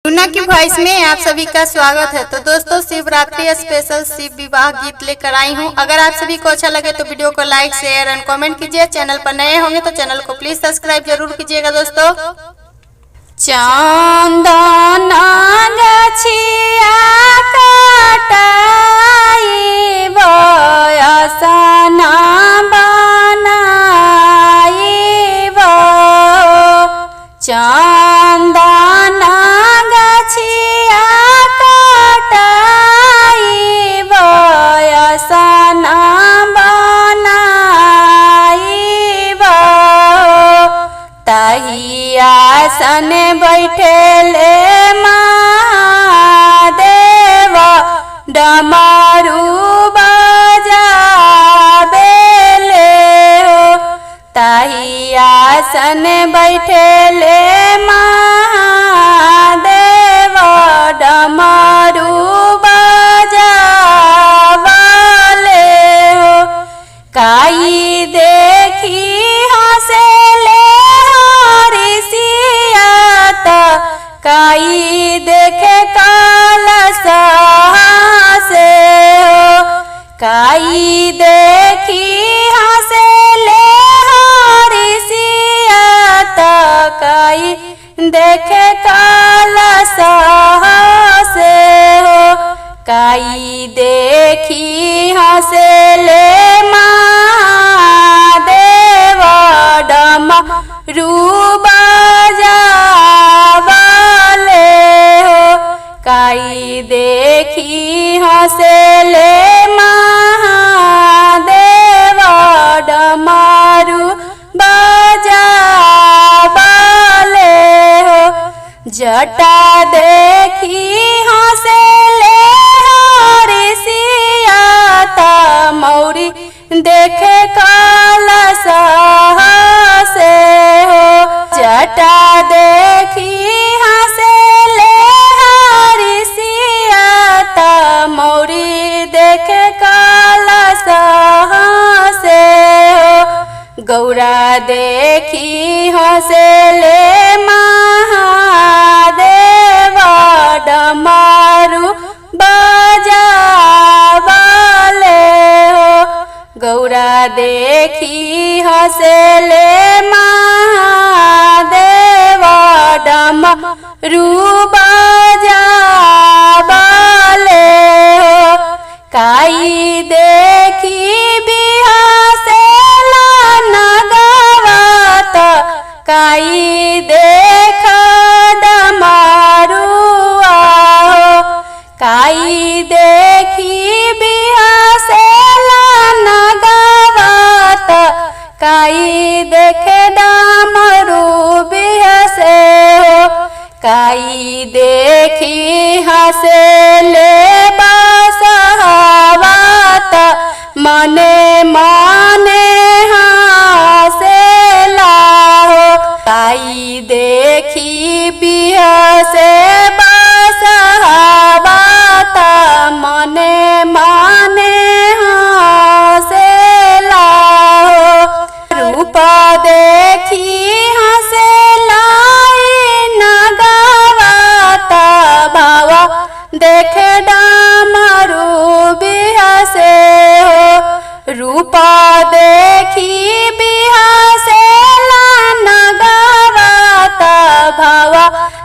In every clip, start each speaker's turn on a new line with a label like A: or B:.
A: मुन्ना की वॉइस में आप सभी का स्वागत है। तो दोस्तों, शिवरात्रि स्पेशल शिव विवाह गीत लेकर आई हूँ। अगर आप सभी को अच्छा लगे तो वीडियो को लाइक शेयर एंड कमेंट कीजिए। चैनल पर नए होंगे तो चैनल को प्लीज सब्सक्राइब जरूर कीजिएगा। दोस्तों,
B: चंदना गछिया काटाई बयसना बनाई चंदना गछिया काटाई बयसना बनाई तहिया सन बैठेले महादेव डमरू बजाबेले हो। तहिया सन बैठेले महादेव डमरू बजाबले हो। काई देखी हंसेले काई देखे कलश से हो। काई देखी हंसेले हरिसियत काई देखे कलश से हो। काई देखी हंसेले महादेव डमरू काई देखी हंसेले महादेव डमरू बजाबले हो। जटा देखी हंसेले हरिसियत मौरी देखे कलश से हो। जटा देखी हंसेले मौरी देखे कलश से हो। गौरा देखी हंसेले महादेव डमरू बजाबले हो। गौरा देखी हंसेले महादेव डमरू बजाबले हो। काई देखी बिहसेला नगवत काई देख डमरुआ हो। काई देखी बिहसेला नगवत काई देखे डमरू बिहसे हो। काई देखी हंसेले बसहवत मने मने हंसेला हो। काई देखी बिहसे बसहवत मने मने हंसेला हो। रूप देखी हंसेला भाव देखे डमरू बिहसे हो। रूप देखी बिहसेला नगवत भाव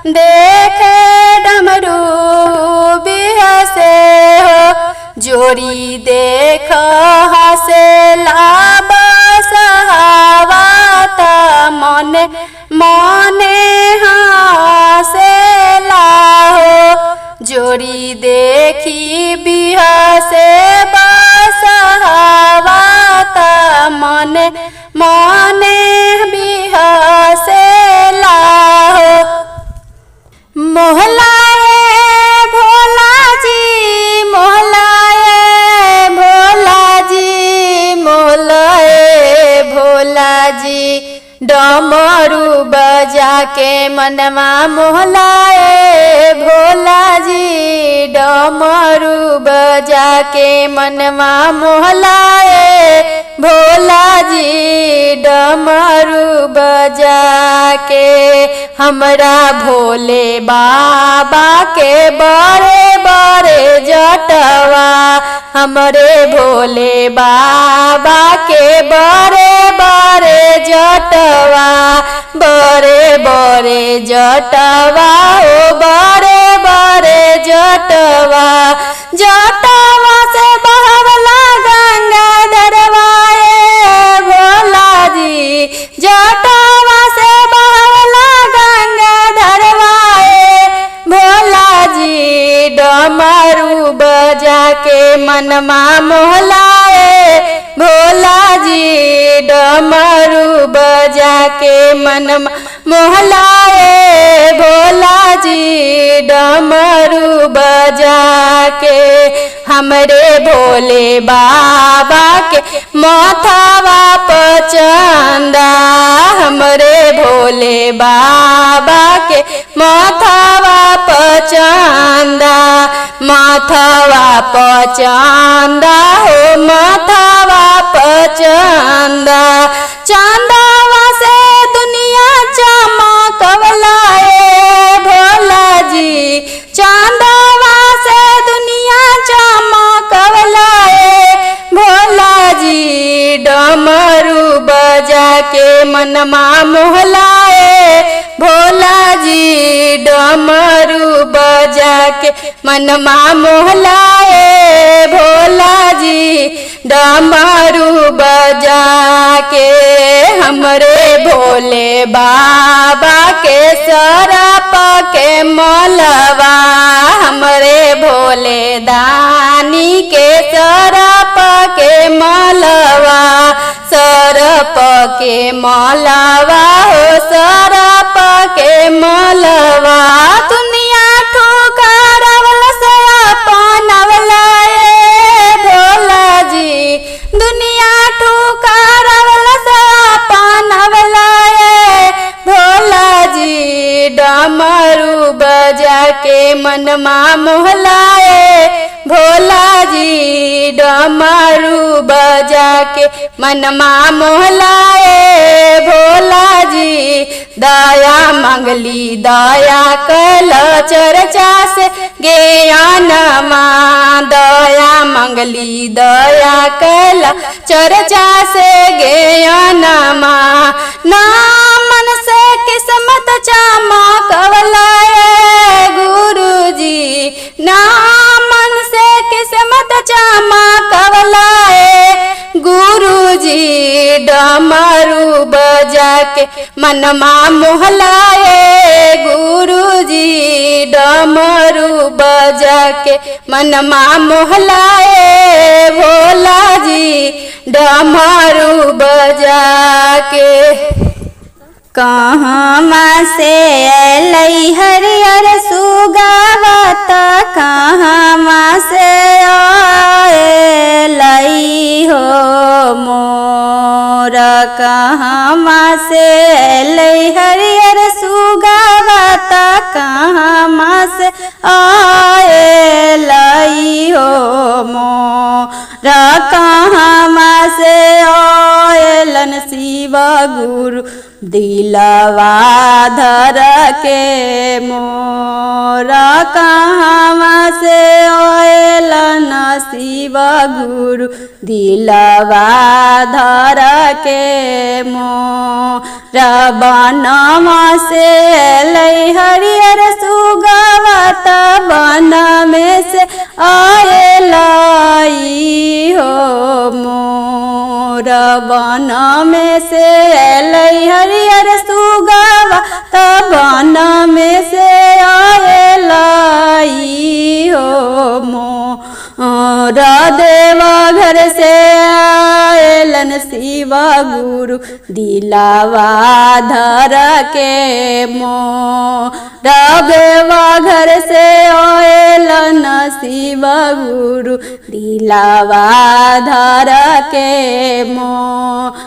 B: देखे डमरू बिहसे हो। जोड़ी देख हंसेला बसहवत मने मने हंसेला हो। जोड़ी देखी बिहसे बसहवत मने मने बिहसेला हो। मोहलाए भोला जी मोहलाए भोला जी मोहलाए भोला जी डमरू बजा के मनवा मोहलाए भोला जी डमरू बजा के मनवा मोहलाए भोला जी डमरू बजा के हमरा भोले बाबा के बड़े बड़े जटवा हमरे भोले बाबा के बड़े बड़े जटवा बड़े बड़े जटवा ओ बड़े बड़े जटवा जटवा से बहवला गंगा दरवाए भोला जी जटवा से बहवला गंगा दरवाए भोला जी डमरू बजा के मनमा मोहलाए भोला जी डमरू बजा के मनमा मोहलाए भोला जी डमरू बजा के हमरे भोले बाबा के माथावा पर चंदा हमरे भोले बाबा के माथावा पर चंदा माथावा पर चंदा हो माथावा पर चंदा चंदावा से दुनिया चमकवलाए भोला जी चंदावा से दुनिया चमकवलाए भोला जी डमरू बजा के मनमा मोहलाए भोला जी डमरू बजा के मनमा मोहलाए भोला जी डमरू बजा के हमरे भोले बाबा के सरप के मलवा हमरे भोले दानी के सरप के मलवा सरप के मलवा हो सरप के मलवा दुनिया ठुकरावल से अपनवला भोला जी दुनिया ठुकरावल से अपनवला भोला जी डमरू बजा के मनमा मोहलाए भोला जी डमरू बजा के मनमा मोहलाए भोला जी दया मंगली दया कल चर्चा से ज्ञानमा दया मंगली दया कल चर्चा से ज्ञानमा नामन से किस्मत चमकवलाए गुरुजी नामन से किस्मत चमकवलाए गुरुजी डमरू बजा के मनमा मोहलाए गुरुजी डमरू बजा के मनमा मोहलाए भोला जी डमरू बजा के कहाँ से अलै हरियर सुगावत कहाँ से अलै हो मोर कहाँ से अलै हरियर सुगावत कहाँ से अलै हो मोर कहाँ से अलन शिव गुरु दिलवा धर के मोर कहाँ से अलन शिव गुरु दिलवा धर के मोर बनवा से अलै हरियर सुगवा त बन में से अलै हो मोर बन में से अलै हरियर सुगवा त बन में से अलै हो मोर देवा घर से अलन शिव गुरु दिलावा धर के मोर देवा घर से अलन शिव गुरु दिलावा धर के मोर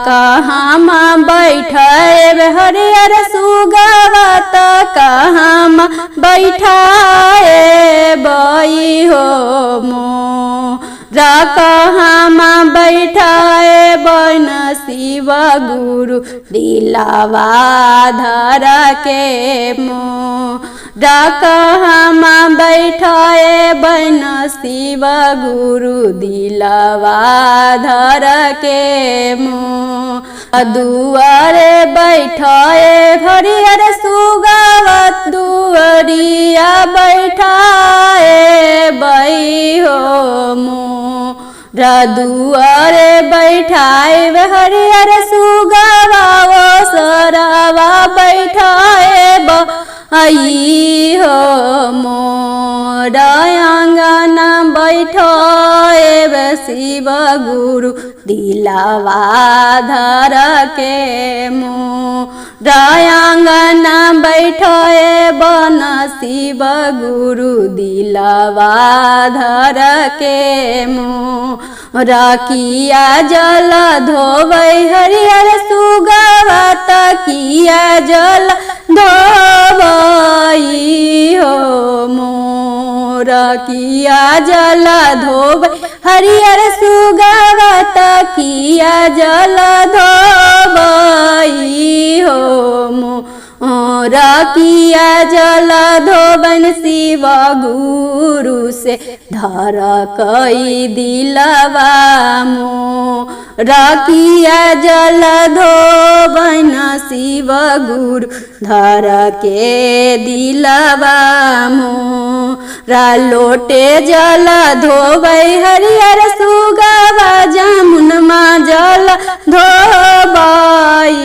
B: कहाँ बैठे हरियर सुगवा त कहाँ बैठाए बई हो मोर कहाँ बैठाए बन शिव गुरु दिलावा धर के मोरा कहाँ बैठाए बन शिव गुरु दिलावा धर के मोरा दुआरे बैठाए हरियर सुगावत दुआरिया बैठाए बई हो मोरा दुआरे बैठाए हरियर सुगावा ओ सरवा बैठाए बई हो मोरा आंगन बैठाए शिव गुरु दिलावा धर के मोरा आंगन बैठाए बन शिव गुरु दिलावा धर के मोरा किया जल धोबै हरियर सुगावा किया जल धोबै हो मोरा किया जल धोबै हरियर सुगावा किया जल धोबै हो मोरा किया जल धोबन शिव गुरु से धर कई दिलवा मोरा किया जल धोबन शिव गुरु धर के दिलवा मोरा लोटे जल धोबै हरियर सुगावा जमुन मा जल धोबै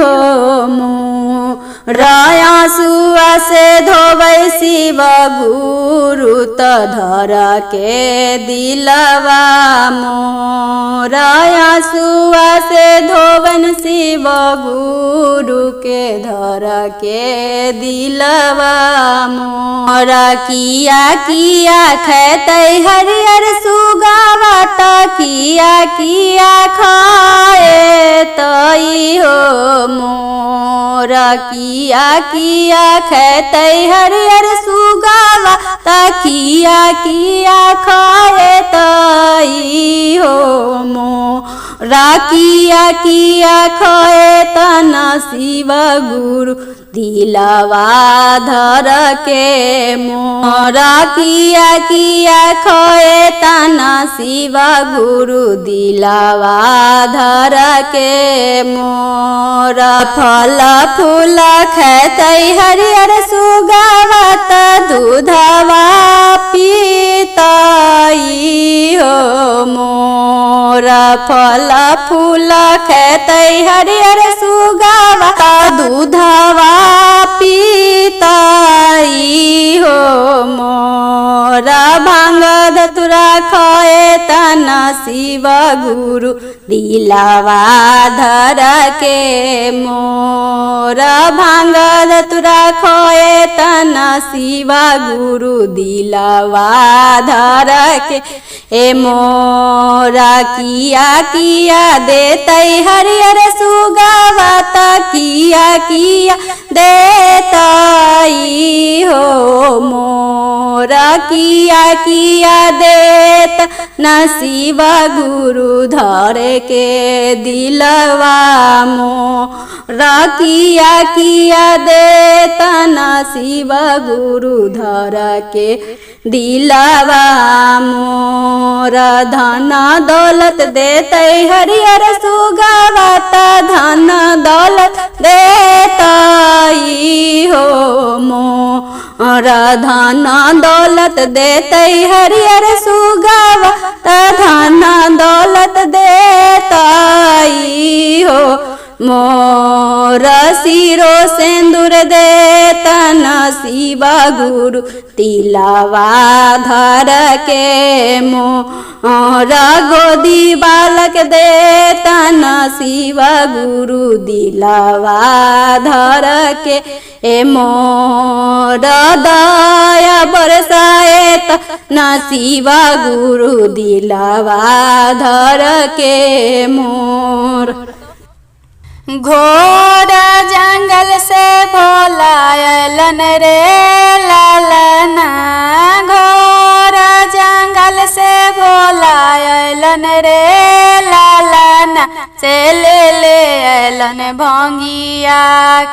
B: हो राया सुआ से धोबै शिव गुरु त धर के दिलवा मोराया सुआ से धोबन शिव गुरु के धर के दिलवा मोरा किया किया खेतै हरियर सुगावा किया किया खाए तई हो मोरा किया किया खेतै हरियर सुगावा किया किया खाए तई हो मोरा किया किया खाए तना शिव गुरु दिलावा धर के मोरा किया किया खाए तना शिव गुरु दिलावा धर के मोरा फल फूल खेतै हरियर सुगावा दूधवा पीतई हो मोरा फल फूल खेतै हरियर सुगावा दूधवा पीतई हो मोरा भांग धतुरा खाए तना शिव गुरु दिलावा धर के मोरा भांग धतुरा खाए तना शिव गुरु दिलावा धर के ए मोरा किया किया देतै हरियर सुगावा किया किया देतई हो मोरा किया किया देत न शिव गुरु धर के दिलवा मोरा किया किया देत न शिव गुरु धर के दिलवा मोरा धन दौलत देतै हरियर सुगावा धन दौलत देतई हो मोरा धन दौलत देतै हरियर सुगावा धन दौलत देतई हो मोरा सिरो सिंदूर देतन शिव गुरु तिलावा धर के मोरा गोदी बालक देतन शिव गुरु दिलावा धर के ए मोरा दया बरसाए न शिव गुरु दिलावा धर के मोर
A: घोर जंगल से भोला अलन रे लालना घोर जंगल से भोला
B: से ले अलन भंगिया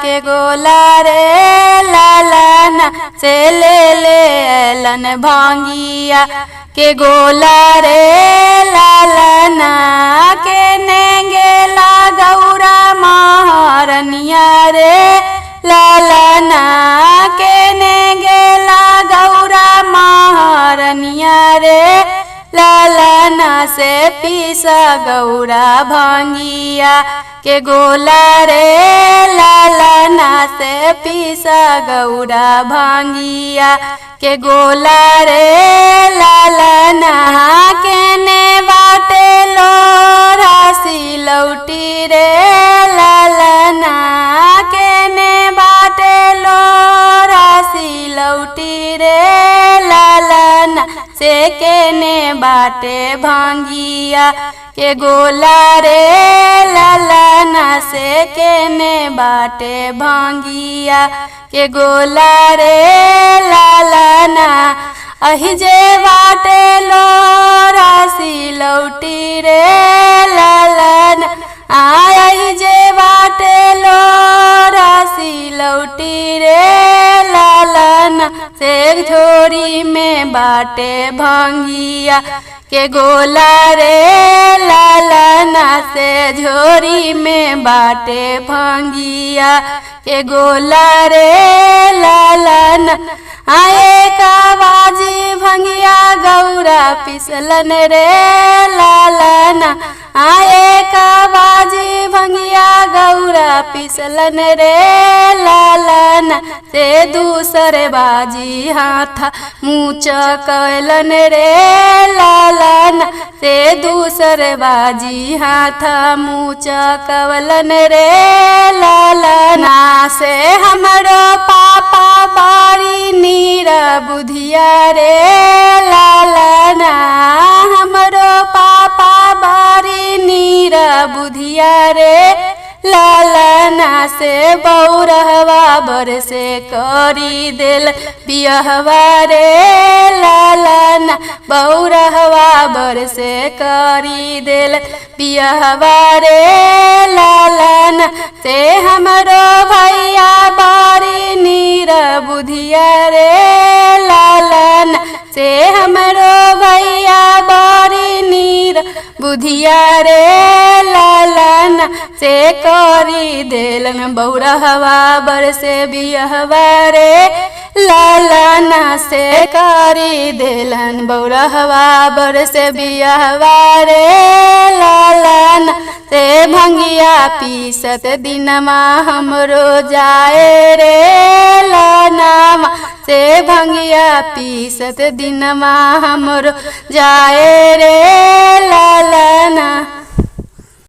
B: के गोला रे लालना से ले अलन भंगिया के गोला रे लालना के नेंगेला गौरा महारनिया रे लालना के नेंगेला गौरा महारनिया रे लालना से पीसा गौरा भांगिया के गोला रे लालना से पीसा गौरा भांगिया के गोला रे लालना के ने बाटे लो राशि लौटी रे लालना के ने बाटे लो राशि लौटी रे लालना से के ने बाटे भांगिया के गोला रे लालना से के ने बाटे भांगिया के गोला रे लालना अहि जे बाटे लो राशि लौटी रे लालना आहि जे बाटे लो राशि लौटी रे लालना से झोरी में बाटे भांगिया के गोला रे लालना से झोरी में बाटे भांगिया के गोला रे लालना आए का बाजी भंगिया गौरा पिसलन रे लालना आए का बाजी भंगिया गौरा पिसलन रे लालना से दूसरे बाजी हाथ मुँह चकलन रे लालना से दूसरे बाजी हाथ मुँह चकवलन रे लालना से हमरो पापा बारी नीरा बुधिया रे लालना हमरो पापा बारी नीरा बुधिया रे लालना से बौरहवा बरसे करी दिल बियहवा रे लालना बौरहवा बरसे करी दिल बियहवा रे लालना से हमरो भैया बारी नीरा बुधिया रे लालना से हमरो भैया बारी नीर बुधिया रे लालना से करी देलन बौरहवा बरसे बियहवा रे लालना से करी देलन बौरहवा बरसे बियहवा रे लालना से भंगिया पीसत दिनमा हमरो जाए रे लालना से भंगिया पीसत दिनमा हमरो जाए रे